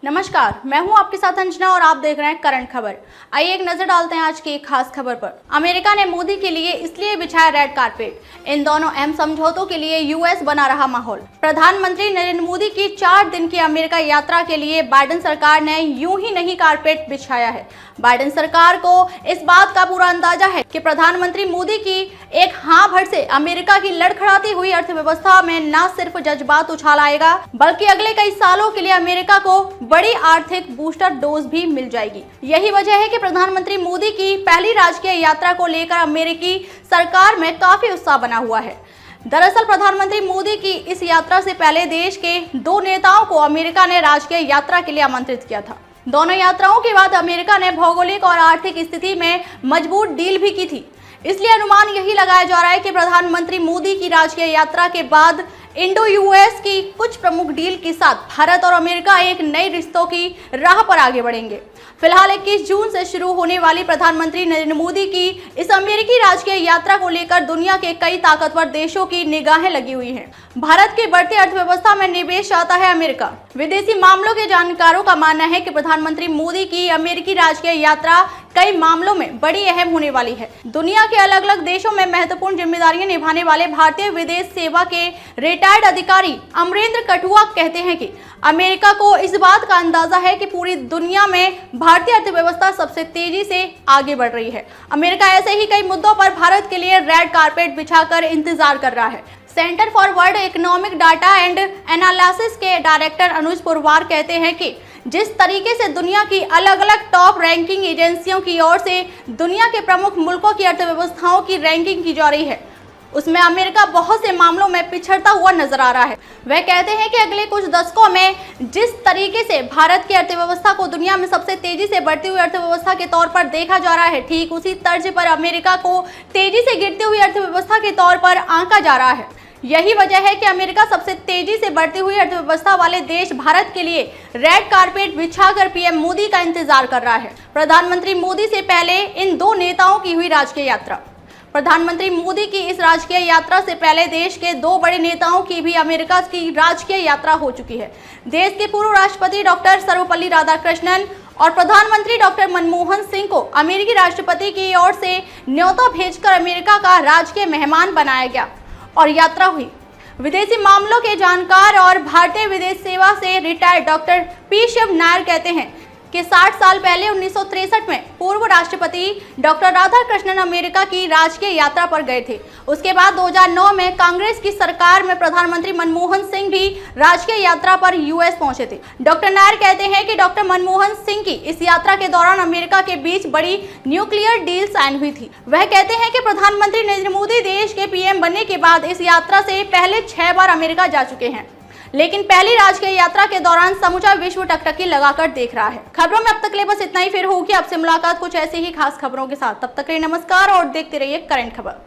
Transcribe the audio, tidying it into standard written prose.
नमस्कार, मैं हूं आपके साथ अंजना और आप देख रहे हैं करंट खबर। आइए एक नजर डालते हैं आज की एक खास खबर पर। अमेरिका ने मोदी के लिए इसलिए बिछाया रेड कारपेट। इन दोनों अहम समझौतों के लिए यूएस बना रहा माहौल। प्रधानमंत्री नरेंद्र मोदी की 4 दिन की अमेरिका यात्रा के लिए बाइडेन सरकार ने यूं ही नहीं कारपेट बिछाया है। बाइडेन सरकार को इस बात का पूरा अंदाजा है कि प्रधानमंत्री मोदी की एक हाँ भर से अमेरिका की लड़खड़ाती हुई अर्थव्यवस्था में न सिर्फ जज्बात उछाल आएगा, बल्कि अगले कई सालों के लिए अमेरिका को बड़ी आर्थिक बूस्टर डोज भी मिल जाएगी। यही वजह है कि प्रधानमंत्री मोदी की पहली राजकीय यात्रा को लेकर अमेरिकी सरकार में काफी उत्साह बना हुआ है। दरअसल प्रधानमंत्री मोदी की इस यात्रा से पहले देश के 2 नेताओं को अमेरिका ने राजकीय यात्रा के लिए आमंत्रित किया था। दोनों यात्राओं के बाद अमेरिका ने भौगोलिक और आर्थिक स्थिति में मजबूत डील भी की थी। इसलिए अनुमान यही लगाया जा रहा है कि प्रधानमंत्री मोदी की राजकीय यात्रा के बाद इंडो यूएस की कुछ प्रमुख डील के साथ भारत और अमेरिका एक नए रिश्तों की राह पर आगे बढ़ेंगे। फिलहाल 21 जून से शुरू होने वाली प्रधानमंत्री नरेंद्र मोदी की इस अमेरिकी राजकीय यात्रा को लेकर दुनिया के कई ताकतवर देशों की निगाहें लगी हुई हैं। भारत की बढ़ती अर्थव्यवस्था में निवेश चाहता है अमेरिका। विदेशी मामलों के जानकारों का मानना है कि प्रधानमंत्री मोदी की अमेरिकी राजकीय यात्रा कई मामलों में बड़ी अहम होने वाली है। दुनिया के अलग अलग देशों में महत्वपूर्ण जिम्मेदारियां निभाने वाले भारतीय विदेश सेवा के रिटायर्ड अधिकारी अमरेंद्र कठुआ कहते हैं कि अमेरिका को इस बात का अंदाजा है कि पूरी दुनिया में भारतीय अर्थव्यवस्था सबसे तेजी से आगे बढ़ रही है। अमेरिका ऐसे ही कई मुद्दों पर भारत के लिए रेड कारपेट बिछाकर इंतजार कर रहा है। Centre for world economic data and analysis के डायरेक्टर अनुज पुरवार कहते हैं कि जिस तरीके से दुनिया की अलग अलग टॉप रैंकिंग एजेंसियों की ओर से दुनिया के प्रमुख मुल्कों की अर्थव्यवस्थाओं की रैंकिंग की जा रही है, उसमें अमेरिका बहुत से मामलों में पिछड़ता हुआ नजर आ रहा है। वह कहते हैं कि अगले कुछ दशकों में जिस तरीके से भारत की अर्थव्यवस्था को दुनिया में सबसे तेजी से बढ़ती हुई अर्थव्यवस्था के तौर पर देखा जा रहा है, ठीक उसी तर्ज पर अमेरिका को तेजी से गिरती हुई अर्थव्यवस्था के तौर पर आंका जा रहा है। यही वजह है कि अमेरिका सबसे तेजी से बढ़ती हुई अर्थव्यवस्था वाले देश भारत के लिए रेड कारपेट बिछाकर पीएम मोदी का इंतजार कर रहा है। प्रधानमंत्री मोदी से पहले इन 2 नेताओं की हुई राजकीय यात्रा। प्रधानमंत्री मोदी की इस राजकीय यात्रा से पहले देश के 2 बड़े नेताओं की भी अमेरिका की राजकीय यात्रा हो चुकी है। देश के पूर्व राष्ट्रपति डॉक्टर सर्वपल्ली राधाकृष्णन और प्रधानमंत्री डॉक्टर मनमोहन सिंह को अमेरिकी राष्ट्रपति की ओर से न्योता भेजकर अमेरिका का राजकीय मेहमान बनाया गया और यात्रा हुई। विदेशी मामलों के जानकार और भारतीय विदेश सेवा से retired doctor P Shiv Nair कहते हैं कि 60 साल पहले 1963 में पूर्व राष्ट्रपति डॉक्टर राधाकृष्णन अमेरिका की राजकीय यात्रा पर गए थे। उसके बाद 2009 में कांग्रेस की सरकार में प्रधानमंत्री मनमोहन सिंह भी राजकीय यात्रा पर यूएस पहुंचे थे। डॉक्टर नायर कहते हैं कि डॉक्टर मनमोहन सिंह की इस यात्रा के दौरान अमेरिका के बीच बड़ी न्यूक्लियर डील साइन हुई थी। वह कहते हैं कि प्रधानमंत्री नरेंद्र मोदी देश के पीएम बनने के बाद इस यात्रा से पहले 6 बार अमेरिका जा चुके हैं, लेकिन पहली राजकीय यात्रा के दौरान समूचा विश्व टकटकी लगाकर देख रहा है। खबरों में अब तक के लिए बस इतना ही। फिर होगी आपसे मुलाकात कुछ ऐसे ही खास खबरों के साथ। तब तक के लिए नमस्कार और देखते रहिए करंट खबर।